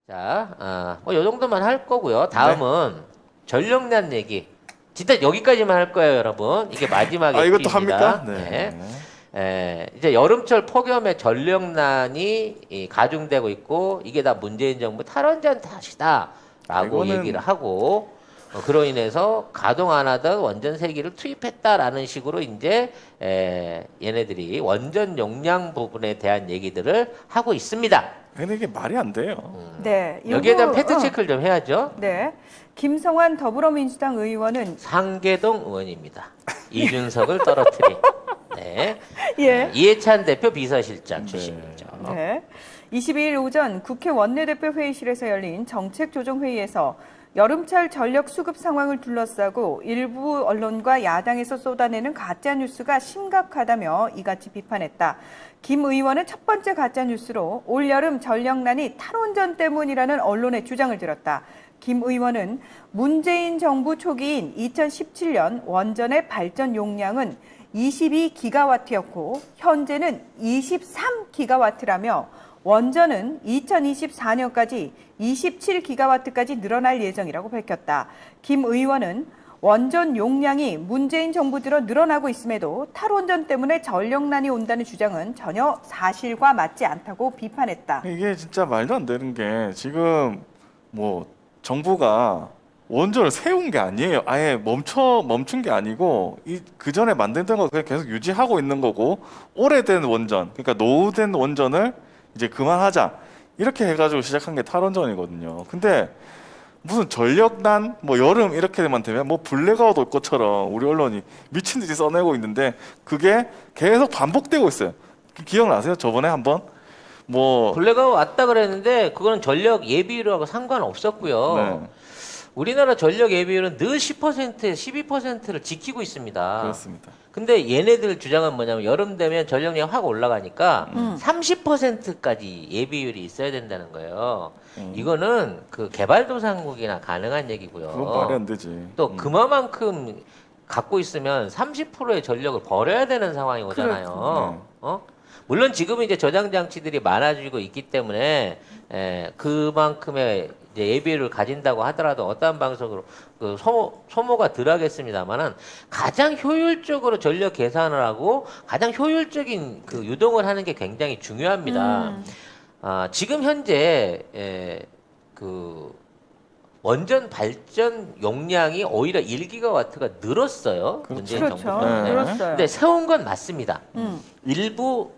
자, 뭐 요 정도만 할 거고요. 다음은 전력난 얘기. 진짜 여기까지만 할 거예요, 여러분. 이게 마지막 이것도 에피입니다. 합니까? 이제 여름철 폭염에 전력난이 가중되고 있고 이게 다 문재인 정부 탈원전 탓이다라고 이거는- 얘기를 하고 그로 인해서 가동 안 하던 원전 3기를 투입했다라는 식으로 이제 얘네들이 원전 용량 부분에 대한 얘기들을 하고 있습니다. 근데 이게 말이 안 돼요. 네. 여기에 대한 요거, 팩트 체크를 좀 해야죠. 네. 김성환 더불어민주당 의원은 상계동 의원입니다. 이준석을 떨어뜨린. 네. 예. 이해찬 대표 비서실장 출신이죠. 네. 22일 오전 국회 원내대표 회의실에서 열린 정책조정회의에서 여름철 전력 수급 상황을 둘러싸고 일부 언론과 야당에서 쏟아내는 가짜뉴스가 심각하다며 이같이 비판했다. 김 의원은 첫 번째 가짜뉴스로 올여름 전력난이 탈원전 때문이라는 언론의 주장을 들었다. 김 의원은 문재인 정부 초기인 2017년 원전의 발전 용량은 22기가와트였고 현재는 23기가와트라며 원전은 2024년까지 27기가와트까지 늘어날 예정이라고 밝혔다. 김 의원은 원전 용량이 문재인 정부 들어 늘어나고 있음에도 탈원전 때문에 전력난이 온다는 주장은 전혀 사실과 맞지 않다고 비판했다. 이게 진짜 말도 안 되는 게 지금 뭐 정부가 원전을 세운 게 아니에요. 아예 멈춘 게 아니고 그 전에 만들던 거 그냥 계속 유지하고 있는 거고 오래된 원전, 그러니까 노후된 원전을 이제 그만하자 이렇게 해가지고 시작한 게 탈원전이거든요. 근데 무슨 전력난, 뭐 여름 이렇게만 되면 뭐 블랙아웃 올 것처럼 우리 언론이 미친 듯이 써내고 있는데 그게 계속 반복되고 있어요. 기억나세요? 저번에 한번 뭐 블랙아웃 왔다 그랬는데 그거는 전력 예비율하고 상관없었고요. 네, 우리나라 전력 예비율은 늘 10%, 12%를 지키고 있습니다. 그렇습니다. 근데 얘네들 주장은 뭐냐면 여름 되면 전력량이 확 올라가니까 30%까지 예비율이 있어야 된다는 거예요. 이거는 그 개발도상국이나 가능한 얘기고요. 그건 말이 안 되지. 또 그만큼 갖고 있으면 30%의 전력을 버려야 되는 상황이 오잖아요. 물론 지금은 이제 저장 장치들이 많아지고 있기 때문에 그만큼의 이제 예비를 가진다고 하더라도 어떠한 방식으로 그 소모가 덜하겠습니다만은 가장 효율적으로 전력 계산을 하고 가장 효율적인 그 유동을 하는 게 굉장히 중요합니다. 지금 현재 그 원전 발전 용량이 오히려 1기가와트가 늘었어요. 문재인 그렇죠. 정부는. 네. 늘었어요. 근데 세운 건 맞습니다. 일부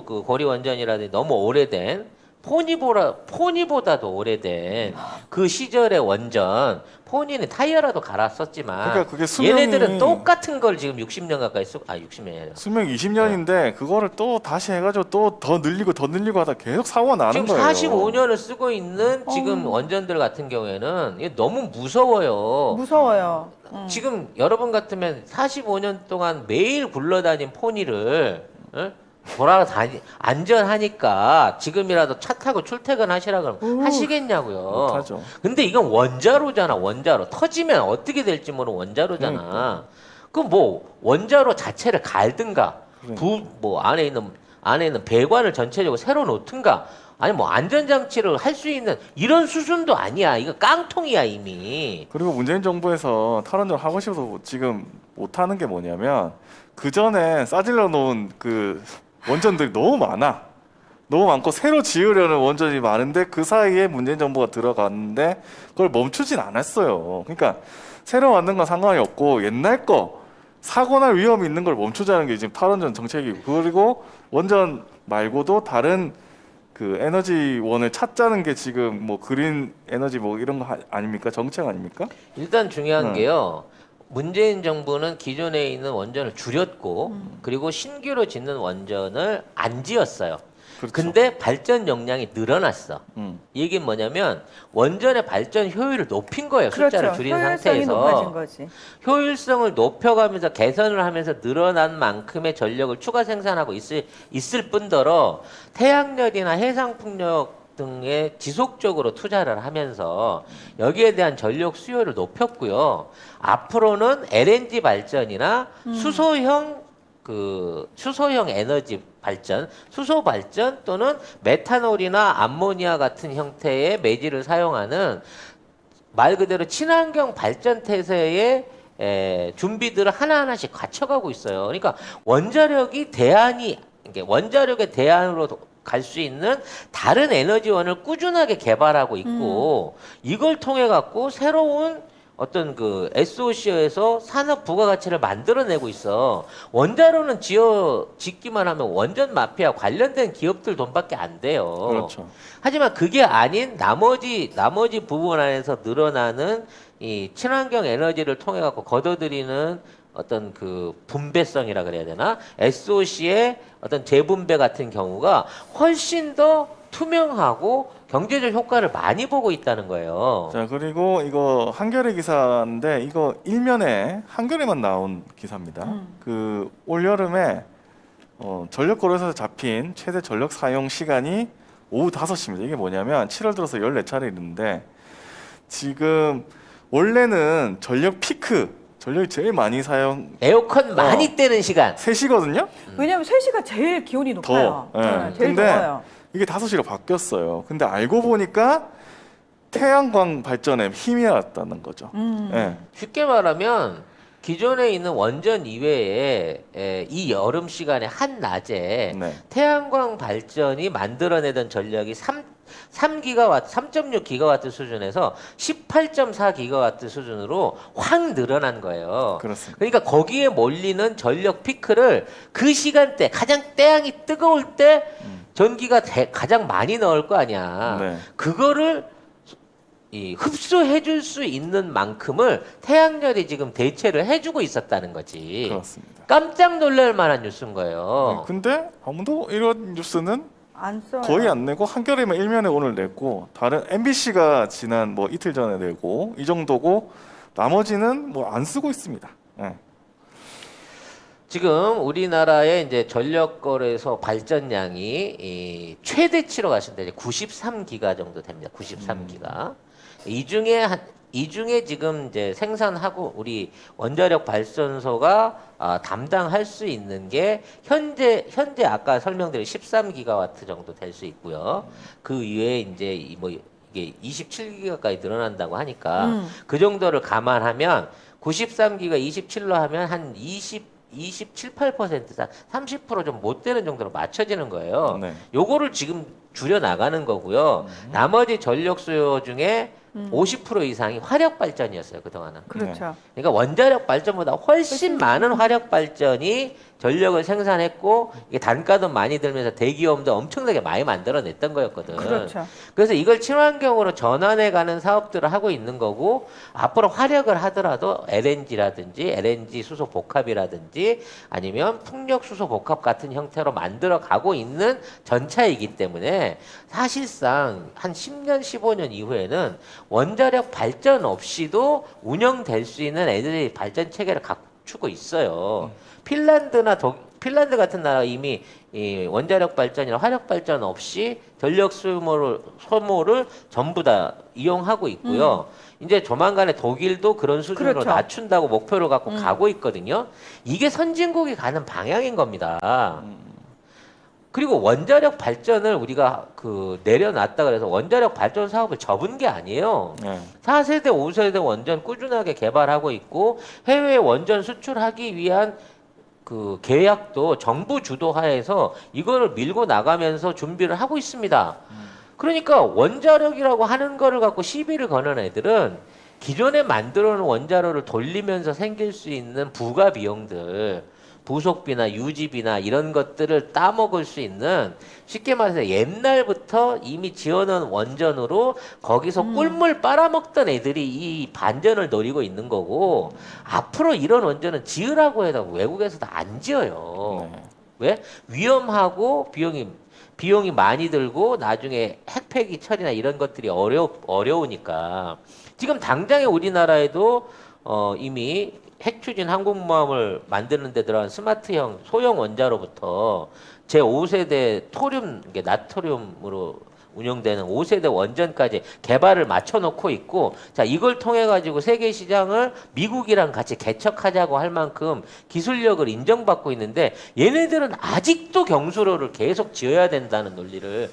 그 고리 원전이라든지 너무 오래된 포니보다도 오래된 그 시절의 원전, 포니는 타이어라도 갈았었지만 그러니까 그게 얘네들은 똑같은 걸 지금 60년 가까이 60년이 아니라 수명 20년인데 그거를 또 다시 해가지고 또 더 늘리고 하다 계속 사고가 나는 지금 거예요. 45년을 쓰고 있는 지금 원전들 같은 경우에는 이게 너무 무서워요. 무서워요. 지금 여러분 같으면 45년 동안 매일 굴러다닌 포니를 안전하니까 지금이라도 차 타고 출퇴근하시라 그러면 하시겠냐고요. 못하죠. 근데 이건 원자로잖아, 원자로. 터지면 어떻게 될지 모르는 원자로잖아. 그럼 뭐 원자로 자체를 갈든가, 뭐 안에 있는 배관을 전체적으로 새로 놓든가, 아니 뭐 안전장치를 할 수 있는 이런 수준도 아니야. 이거 깡통이야 이미. 그리고 문재인 정부에서 탈원전 하고 싶어서 지금 못하는 게 뭐냐면 그 전에 싸질러 놓은 그 원전들이 너무 많고 새로 지으려는 원전이 많은데 그 사이에 문재인 정부가 들어갔는데 그걸 멈추진 않았어요. 그러니까 새로 만든 건 상관이 없고 옛날 거 사고 날 위험이 있는 걸 멈추자는 게 지금 탈원전 정책이고, 그리고 원전 말고도 다른 그 에너지원을 찾자는 게 지금 뭐 그린 에너지 뭐 이런 거 아닙니까? 정책 아닙니까? 일단 중요한 게요. 문재인 정부는 기존에 있는 원전을 줄였고 그리고 신규로 짓는 원전을 안 지었어요. 그렇죠. 근데 발전 용량이 늘어났어. 음. 이 얘기는 뭐냐면 원전의 발전 효율을 높인 거예요. 숫자를 그렇죠. 줄인 효율성이 상태에서. 높아진 거지. 효율성을 높여가면서 개선을 하면서 늘어난 만큼의 전력을 추가 생산하고 있을 뿐더러 태양열이나 해상풍력 등에 지속적으로 투자를 하면서 여기에 대한 전력 수요를 높였고요. 앞으로는 LNG 발전이나 수소형 그 수소형 에너지 발전, 수소 발전 또는 메탄올이나 암모니아 같은 형태의 매질을 사용하는 말 그대로 친환경 발전 태세의 준비들을 하나하나씩 갖춰가고 있어요. 그러니까 원자력이 대안이, 이게 원자력의 대안으로 갈 수 있는 다른 에너지원을 꾸준하게 개발하고 있고 이걸 통해 갖고 새로운 어떤 그 SOC에서 산업 부가가치를 만들어내고 있어. 원자로는 짓기만 하면 원전 마피아 관련된 기업들 돈밖에 안 돼요. 그렇죠. 하지만 그게 아닌 나머지 부분 안에서 늘어나는 이 친환경 에너지를 통해 갖고 걷어들이는 어떤 그 분배성이라 그래야 되나? SOC의 어떤 재분배 같은 경우가 훨씬 더 투명하고 경제적 효과를 많이 보고 있다는 거예요. 자, 그리고 이거 한겨레 기사인데 이거 일면에 한겨레만 나온 기사입니다. 그 올여름에 전력거래소에서 잡힌 최대 전력 사용 시간이 오후 5시입니다. 이게 뭐냐면 7월 들어서 14차례 있는데 지금 원래는 전력 피크, 전력이 제일 많이 사용 에어컨 많이 떼는 시간. 3시거든요. 왜냐하면 3시가 제일 기온이 높아요. 더워. 예. 제일 근데 더워요. 이게 5시로 바뀌었어요. 근데 알고 보니까 태양광 발전에 힘이 났다는 거죠. 예. 쉽게 말하면 기존에 있는 원전 이외에 이 여름 시간에 한낮에 네. 태양광 발전이 만들어내던 전력이 3기가와트, 3.6기가와트 수준에서 18.4기가와트 수준으로 확 늘어난 거예요. 그렇습니다. 그러니까 거기에 몰리는 전력 피크를 그 시간대 가장 태양이 뜨거울 때 전기가 가장 많이 나올 거 아니야. 네. 그거를 흡수해 줄 수 있는 만큼을 태양열이 지금 대체를 해주고 있었다는 거지. 그렇습니다. 깜짝 놀랄 만한 뉴스인 거예요. 근데 아무도 이런 뉴스는 안 써요. 거의 안 내고 한겨레만 일면에 오늘 냈고 다른 MBC가 지난 뭐 이틀 전에 내고 이 정도고 나머지는 뭐 안 쓰고 있습니다. 예. 지금 우리나라의 이제 전력거래소 발전량이 이 최대치로 가신다. 이제 93기가 정도 됩니다. 93기가. 이 중에 지금 이제 생산하고 우리 원자력 발전소가 담당할 수 있는 게 현재 아까 설명드린 13기가와트 정도 될 수 있고요. 그 이외에 이제 뭐 이게 27기가까지 늘어난다고 하니까 그 정도를 감안하면 93기가 27로 하면 한 27, 8%, 30%좀 못 되는 정도로 맞춰지는 거예요. 네. 요거를 지금 줄여 나가는 거고요. 나머지 전력 수요 중에 50% 이상이 화력 발전이었어요, 그동안은. 그렇죠. 그러니까 원자력 발전보다 훨씬 많은 화력 발전이 전력을 생산했고 이게 단가도 많이 들면서 대기업도 엄청나게 많이 만들어냈던 거였거든. 그렇죠. 그래서 이걸 친환경으로 전환해 가는 사업들을 하고 있는 거고 앞으로 화력을 하더라도 LNG라든지 LNG 수소 복합이라든지 아니면 풍력 수소 복합 같은 형태로 만들어 가고 있는 전차이기 때문에 사실상 한 10년, 15년 이후에는 원자력 발전 없이도 운영될 수 있는 에너지 발전 체계를 갖추고 있어요. 핀란드 같은 나라 이미 이 원자력 발전이나 화력 발전 없이 전력 소모를 전부 다 이용하고 있고요. 이제 조만간에 독일도 그런 수준으로 그렇죠. 낮춘다고 목표를 갖고 가고 있거든요. 이게 선진국이 가는 방향인 겁니다. 그리고 원자력 발전을 우리가 내려놨다 그래서 원자력 발전 사업을 접은 게 아니에요. 네. 4세대, 5세대 원전 꾸준하게 개발하고 있고 해외에 원전 수출하기 위한 그 계약도 정부 주도하에서 이거를 밀고 나가면서 준비를 하고 있습니다. 그러니까 원자력이라고 하는 거를 갖고 시비를 거는 애들은 기존에 만들어 놓은 원자로를 돌리면서 생길 수 있는 부가 비용들, 부속비나 유지비나 이런 것들을 따먹을 수 있는 쉽게 말해서 옛날부터 이미 지어놓은 원전으로 거기서 꿀물 빨아먹던 애들이 이 반전을 노리고 있는 거고 앞으로 이런 원전은 지으라고 해도 외국에서도 안 지어요. 네. 왜? 위험하고 비용이 많이 들고 나중에 핵폐기 처리나 이런 것들이 어려우니까 지금 당장에 우리나라에도 이미 핵추진 항공모함을 만드는 데 들어간 스마트형 소형 원자로부터 제5세대 토륨, 이게 나트륨으로 운영되는 5세대 원전까지 개발을 맞춰놓고 있고, 자, 이걸 통해 가지고 세계 시장을 미국이랑 같이 개척하자고 할 만큼 기술력을 인정받고 있는데, 얘네들은 아직도 경수로를 계속 지어야 된다는 논리를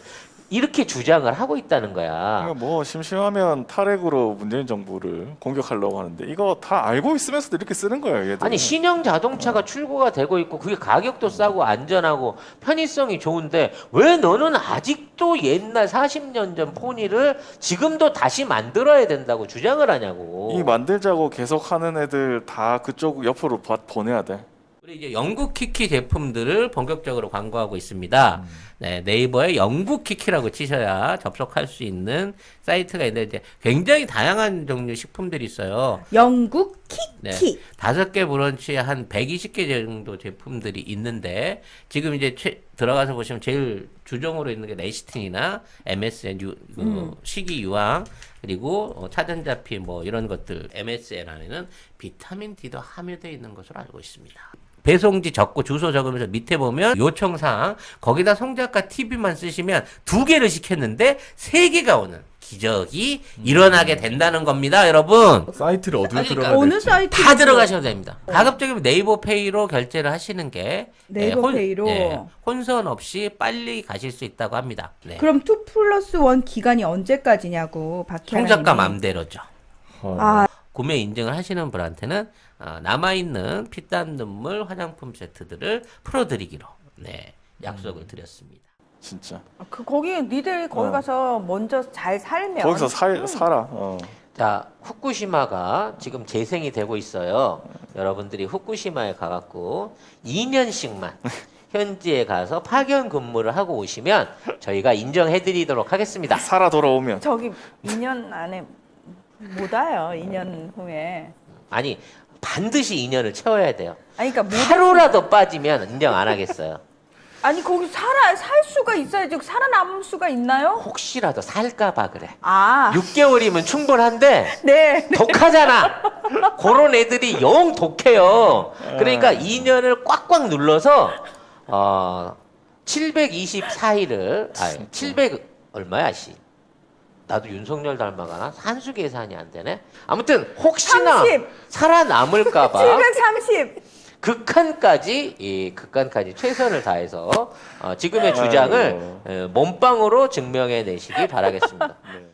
이렇게 주장을 하고 있다는 거야. 그러니까 뭐 심심하면 탈핵으로 문재인 정부를 공격하려고 하는데 이거 다 알고 있으면서도 이렇게 쓰는 거예요, 얘들. 아니, 신형 자동차가 출고가 되고 있고 그게 가격도 싸고 안전하고 편의성이 좋은데 왜 너는 아직도 옛날 40년 전 포니를 지금도 다시 만들어야 된다고 주장을 하냐고. 이 만들자고 계속 하는 애들 다 그쪽 옆으로 보내야 돼. 우리 이제 영국 키키 제품들을 본격적으로 광고하고 있습니다. 네, 네이버에 영국 키키라고 치셔야 접속할 수 있는 사이트가 있는데 이제 굉장히 다양한 종류 식품들이 있어요. 영국 네, 키키. 5개 브런치에 한 120개 정도 제품들이 있는데 지금 이제 들어가서 보시면 제일 주종으로 있는 게 레시틴이나 MSN 식이 유황 그리고 차전자피 뭐 이런 것들 MSN 안에는 비타민 D도 함유되어 있는 것으로 알고 있습니다. 배송지 적고 주소 적으면서 밑에 보면 요청사항 거기다 송작가 TV만 쓰시면 2개를 시켰는데 3개가 오는 기적이 일어나게 된다는 겁니다, 여러분. 사이트를 어디로 그러니까 들어가야 어느 될지. 사이트? 다 들어가셔도 됩니다. 가급적이면 네이버 페이로 결제를 하시는 게 네이버 페이로? 혼선 없이 빨리 가실 수 있다고 합니다. 네. 그럼 2+1 기간이 언제까지냐고 박혜라 송작가 님이. 맘대로죠. 아, 구매 인증을 하시는 분한테는 남아있는 피땀 눈물 화장품 세트들을 풀어드리기로 약속을 드렸습니다. 진짜. 거기 니들 거기 가서 먼저 잘 살면 거기서 살아. 자, 후쿠시마가 지금 재생이 되고 있어요. 여러분들이 후쿠시마에 가갖고 2년씩만 현지에 가서 파견 근무를 하고 오시면 저희가 인정해드리도록 하겠습니다. 살아 돌아오면. 저기 2년 안에 못 와요. 2년 후에. 아니, 반드시 2년을 채워야 돼요. 아니 그러니까 하루라도 빠지면 인정 안 하겠어요. 아니 거기 살 수가 있어야지. 살아남을 수가 있나요? 혹시라도 살까봐 그래. 아, 6개월이면 충분한데 네. 독하잖아. 그런 애들이 영 독해요. 그러니까 2년을 꽉꽉 눌러서 724일을 700 얼마야 씨. 나도 윤석열 닮아가나? 산수 계산이 안 되네. 아무튼 혹시나 30. 살아남을까봐 730. 극한까지 최선을 다해서 지금의 주장을 몸빵으로 증명해내시기 바라겠습니다. 네.